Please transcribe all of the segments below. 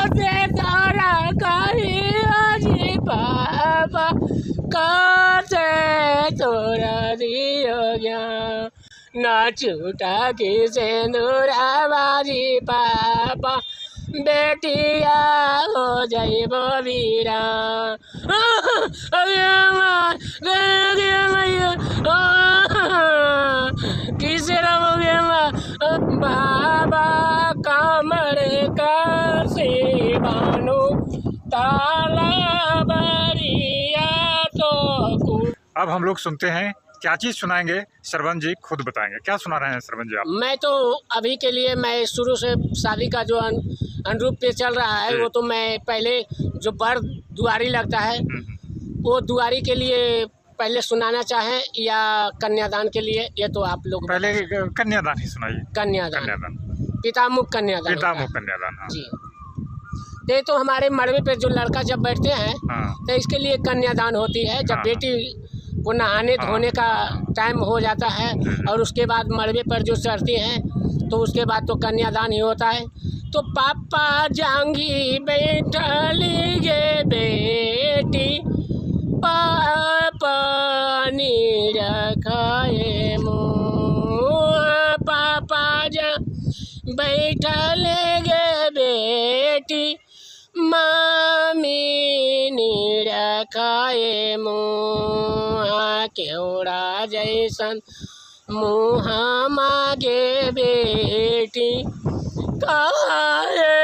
कासे तारा कही अजी पापा कासे तोरा दियो ज्ञान ना छूटा की सिंदूरा बाजी पापा बेटिया हो जाइब वीरा किसे बाबा कमर का से बानो ताला बरिया तो। अब हम लोग सुनते हैं क्या चीज सुनाएंगे, सरवन जी खुद बताएंगे। क्या सुना रहे हैं सरवन जी आप? मैं तो अभी के लिए मैं शुरू से शादी का जो अनुरूप पे चल रहा है वो तो मैं पहले जो बर दुआरी लगता है वो दुआरी के लिए पहले सुनाना चाहें या कन्यादान के लिए, ये तो आप लोग पहले कन्यादान ही सुनाइए। कन्यादान पितामुख कन्यादान हाँ। जी। ये तो हमारे मड़वे पे जो लड़का जब बैठते हैं हाँ। तो इसके लिए कन्यादान होती है। जब बेटी को नहाने धोने का टाइम हो जाता है और उसके बाद मड़वे पर जो चढ़ती हैं तो उसके बाद तो कन्यादान ही होता है। तो पापा जांगी बैठली गे बेटी पानी रखाए मुँह पापा जा बैठले गे बेटी मामी रखाए मुँह केवड़ा जैसन मुँह मागे बेटी काहे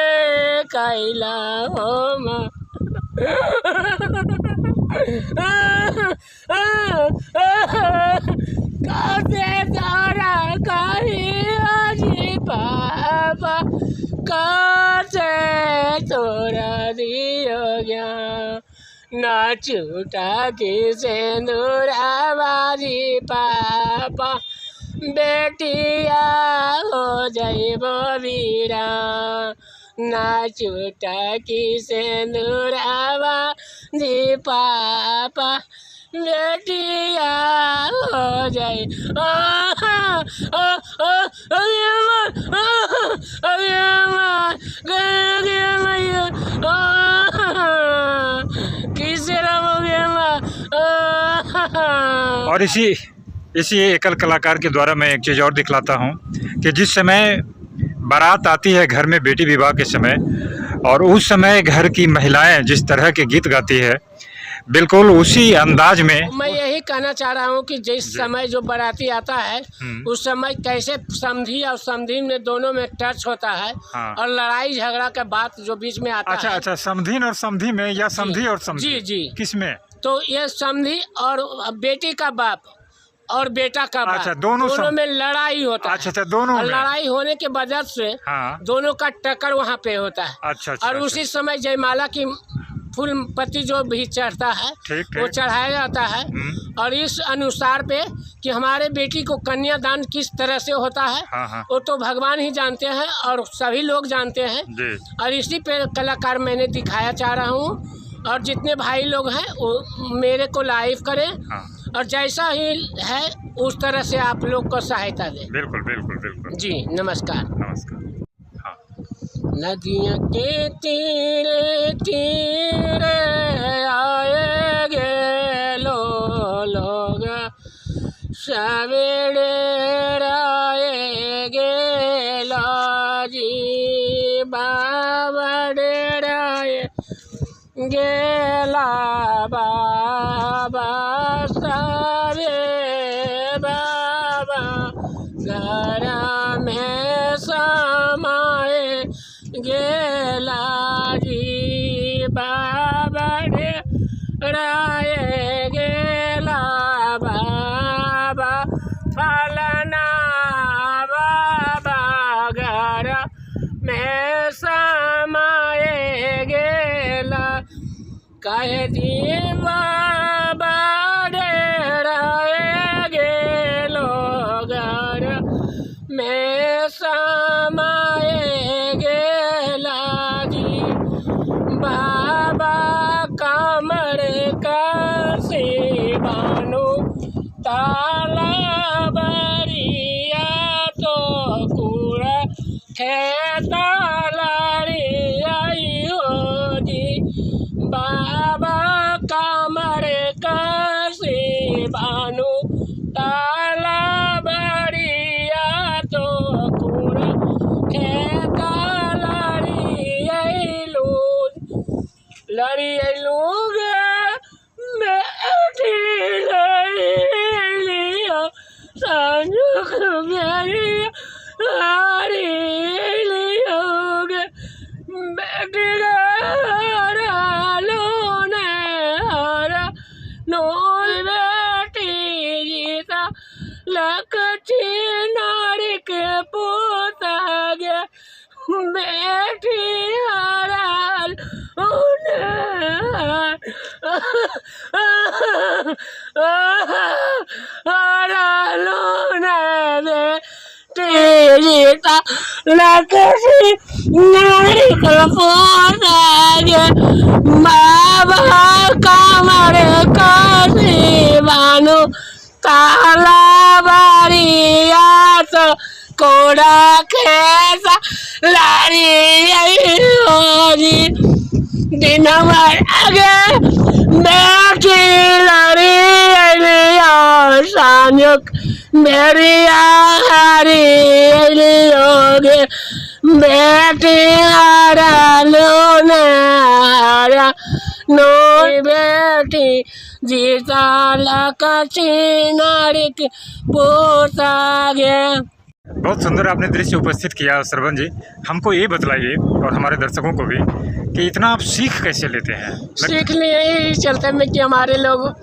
कैला हो माँ कासे तारा कही अजी पापा कासे तोरा दियो ज्ञान ना छूटा की सिंदूरा बाजी पापा बेटिया हो जाइब वीरा ना छूटा की सिंदूरा बाजी पापा बेटिया हो जाए और इसी एकल कलाकार के द्वारा मैं एक चीज़ और दिखलाता हूँ कि जिस समय बारात आती है घर में बेटी विवाह के समय, और उस समय घर की महिलाएं जिस तरह के गीत गाती है बिल्कुल उसी अंदाज में मैं यही कहना चाह रहा हूँ कि जिस समय जो बाराती आता है उस समय कैसे समधी और समधीन में दोनों में टच होता है। हाँ। और लड़ाई झगड़ा के बात जो बीच में आता है। अच्छा, समधीन और समधी में या समधी और समधी? जी किस में? तो ये समधी और बेटी का बाप और बेटा का बाप, अच्छा, दोनों में लड़ाई होता है। अच्छा, दोनों में लड़ाई होने के वजह से हाँ। दोनों का टक्कर वहाँ पे होता है। अच्छा, और उसी समय जयमाला की फूल पत्ती जो भी चढ़ता है वो चढ़ाया जाता है। और इस अनुसार पे कि हमारे बेटी को कन्यादान किस तरह से होता है वो तो भगवान ही जानते हैं और सभी लोग जानते हैं। और इसी पे कलाकार मैंने दिखाया चाह रहा हूँ और जितने भाई लोग हैं वो मेरे को लाइव करें और जैसा ही है उस तरह से आप लोग को सहायता दें। बिल्कुल जी नमस्कार। हाँ। नदियों के तीरे तीरे आएंगे लोग सवेरे आएंगे लाजी बाबा डेराए गेला बाबा सारे बाबा घर में समाए गेला जी बाबा डेराए गेला बाबा फलना बाबा घर में समाए गेला कह दी बाबा डेराए गेलो घर में समाए गेला जी बाबा कमर का से बानो ताला बरिया तो कूड़ा खेता लाड़ी आई लड़ी लोग बेटी लिया संजुक मेरी हारी लियोग बेटी लोने हरा नोल बेटी जीता लकची नारी के पोता गया बेटी हराल जीता लकसी नारी के पोता गया बाबा कमर काशी बानो काला बारिया तो कोड़ा कैसा लारी होगी दिन भर आगे बेटी लड़ी सानुक मेरी हारी होगी बेटी हारा लोने हारा नोई बेटी जीता लकची नारी के पोता गया। बहुत सुंदर आपने दृश्य उपस्थित किया श्रवण जी। हमको ये बतलाइए और हमारे दर्शकों को भी कि इतना आप सीख कैसे लेते हैं? सीख लिए यही चलते में कि हमारे लोग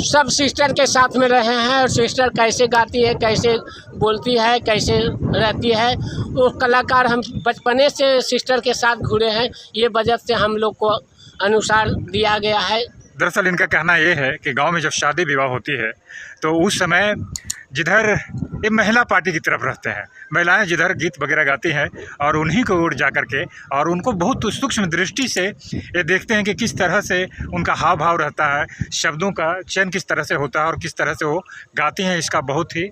सब सिस्टर के साथ में रहे हैं और सिस्टर कैसे गाती है, कैसे बोलती है, कैसे रहती है, वो कलाकार हम बचपने से सिस्टर के साथ घुरे हैं। ये वजह से हम लोग को अनुसार दिया गया है। दरअसल इनका कहना ये है कि गांव में जब शादी विवाह होती है तो उस समय जिधर ये महिला पार्टी की तरफ रहते हैं, महिलाएं जिधर गीत वगैरह गाती हैं और उन्हीं को ओर जा कर के और उनको बहुत सूक्ष्म दृष्टि से ये देखते हैं कि किस तरह से उनका हाव भाव रहता है, शब्दों का चयन किस तरह से होता है और किस तरह से वो गाती हैं। इसका बहुत ही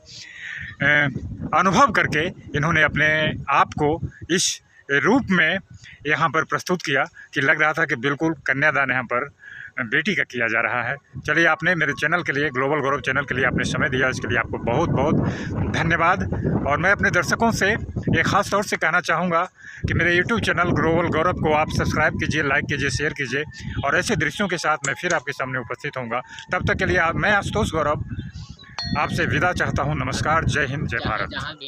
अनुभव करके इन्होंने अपने आप को इस रूप में यहाँ पर प्रस्तुत किया कि लग रहा था कि बिल्कुल कन्यादान यहाँ पर बेटी का किया जा रहा है। चलिए, आपने मेरे चैनल के लिए, ग्लोबल गौरव चैनल के लिए आपने समय दिया, इसके लिए आपको बहुत बहुत धन्यवाद। और मैं अपने दर्शकों से एक ख़ास तौर से कहना चाहूँगा कि मेरे यूट्यूब चैनल ग्लोबल गौरव को आप सब्सक्राइब कीजिए, लाइक कीजिए, शेयर कीजिए और ऐसे दृश्यों के साथ मैं फिर आपके सामने उपस्थित होऊंगा। तब तक के लिए मैं आशुतोष गौरव आपसे विदा चाहता हूँ। नमस्कार, जय हिंद, जय भारत।